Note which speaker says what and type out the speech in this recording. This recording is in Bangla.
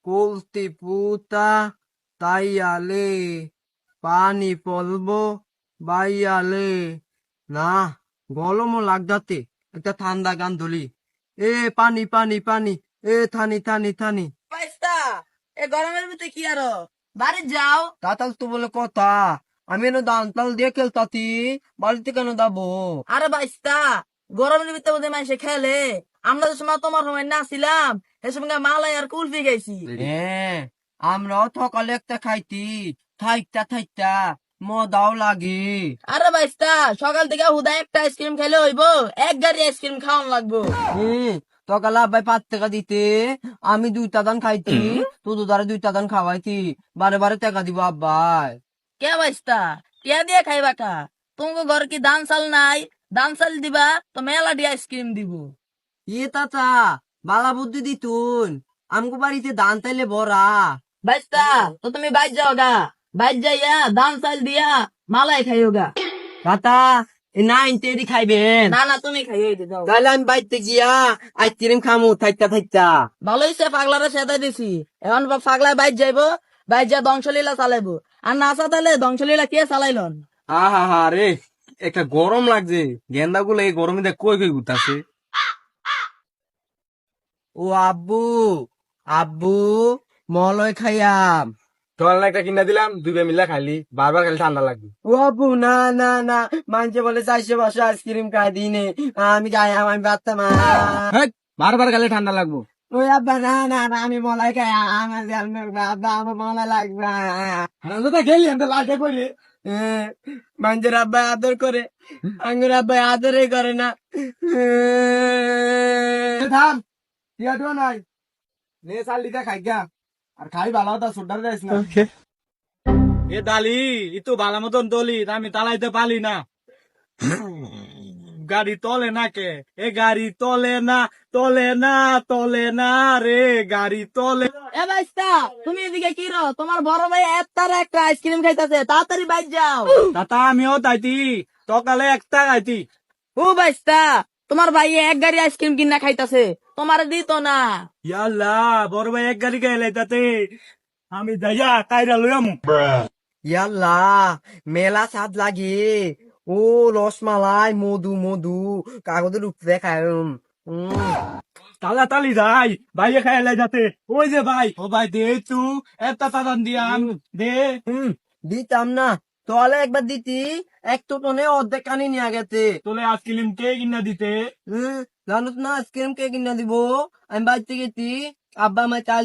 Speaker 1: কলতি পুতা তাইয়ালে পানি পলবো বাইয়ালে। না, গরমও লাগদাতে একটা ঠান্ডা গান ধরি। এ পানি পানি পানি, এ থানি থানি থানি।
Speaker 2: পাইস্তা এ গরমের ভিতরে কি আরো বাড়ি যাও।
Speaker 1: তাতাল তো বলে কথা, আমি এনে দান তাল দিয়ে খেলতাতি, বাড়িতে কেন যাবো?
Speaker 2: আরে বাইস্তা গরমের ভিতরে মধ্যে মানুষে খেলে। আমরা যে সময় তোমার সময় নাছিলাম সে সময় মালাই আর কুলফি খাইছি।
Speaker 1: হ্যাঁ, আমরাও সকালে একটা খাইতি, থাইতা থাইতা মজাও লাগে।
Speaker 2: আরে বাইস্তা সকাল থেকে হুদা একটা আইসক্রিম খেলে হইবো, এক গাড়ি আইসক্রিম খাওয়ান লাগবো।
Speaker 1: হুম, সকালে আব্বাই 5 টাকা দিতে, আমি 2টা দান খাইতি, তুই দ্বারা 2টা দান খাওয়াইতি, বারে বারে টাকা দিব আব্বাই।
Speaker 2: কে বাইস্তা টিয়া দিয়ে খাইবা কা? তোমাকে ঘর কি ধান চাল নাই? ধান চাল দিবা তো মেলাডি আইসক্রিম দিব।
Speaker 1: চাচা, বালা বুদ্ধি দিতুন, আমগো বাড়িতে ধান তাইলে ভরা।
Speaker 2: বাইস্তা তো তুমি বাইর যাও গা, বাইর যাইয়া ধান চাল দিয়া মালাই খাইও গা।
Speaker 1: কাতা, না ইনতেরি খাইবেন?
Speaker 2: না না তুমি খাইও যাও।
Speaker 1: তাহলে আমি বাইতে গিয়া আইসক্রিম খামু থাইতা থাইতা।
Speaker 2: ভালো হইছে পাগলারে সেটাই দিছি। এখন পাগলায় বাইর যাইবো, বাইর যা ধ্বংসলীলা চালাইবো। আর না চালাইলে ধ্বংসলীলা কে চালাইলন?
Speaker 3: আহা হা রে, একটা গরম লাগছে। গেন্দা গুলো এই গরমে দেখ কই কই ঘুরতাছে।
Speaker 1: ও আব্বু, আব্বু, মলয় খাইয়াম।
Speaker 3: চল না একটা কিনা দিলাম, 2 মিলা খাইলি, বারবার খালি ঠান্ডা লাগবে।
Speaker 1: ও আব্বু, না না না, মানছে বলে 400-500 আইসক্রিম খাই দিনে, আমি খাইয়াম, আমি পারতাম না।
Speaker 3: হেৎ, বারবার খালি ঠান্ডা লাগবো।
Speaker 1: ওই আব্বা, না না না, আমি মলাই খাই, আব্বা আমার মলাই লাগবে।
Speaker 3: ঠান্ডাটা খেলি আমরা লাটে করি।
Speaker 1: মানজের আব্বাই আদর করে, আঙ্গুর আব্বাই আদরই করে না।
Speaker 3: থাম, টিয়াটুয়া নাই, নে চালিটা খাই গা, আর খাই ভালো তা সুডার যাইস না। এ দালি ইতো ভালো মতন দলি, আমি তালাইতে পারি না। গাড়ি তলে না কে, এ গাড়ি তলে না, তলে না, তলে না রে, গাড়ি তলে।
Speaker 2: এ বাইস্তা তুমি এদিকে কি রো? তোমার বড় ভাই একটা আইসক্রিম খাইতাছে, তাড়াতাড়ি বাইর যাও।
Speaker 3: তাতা আমিও তাইতি, সকালে একটা খাইতি।
Speaker 2: ও বাইস্তা তোমার ভাই এক গাড়ি আইসক্রিম কিনা খাইতাছে, তোমার দিত না।
Speaker 3: ইয়াল্লা, বড় ভাই এক গাড়ি খাইলে তাতে আমি যাইয়া কাইরা লইয়ামু।
Speaker 1: ইয়াল্লা, মেলা স্বাদ লাগে। ও রসমালাই, মধু মধু, কাগজের উপরে খায়।
Speaker 3: তাড়াতাড়ি যাই, ভাইয়ে খাইলে যাতে। ওই যে ভাই, ও ভাই দে তু একটা তাদান দিয়াম, দে।
Speaker 1: দিতাম না, তাহলে একবার দিতি, এক তো টনে অর্ধেক কানি নিয়ে গেছে।
Speaker 3: তোলে আইসক্রিম কে কিনা দিতে?
Speaker 1: জানুস না আইসক্রিম কে কিনা দিব? আমি বাড়িতে গেছি, আব্বা আমার চাল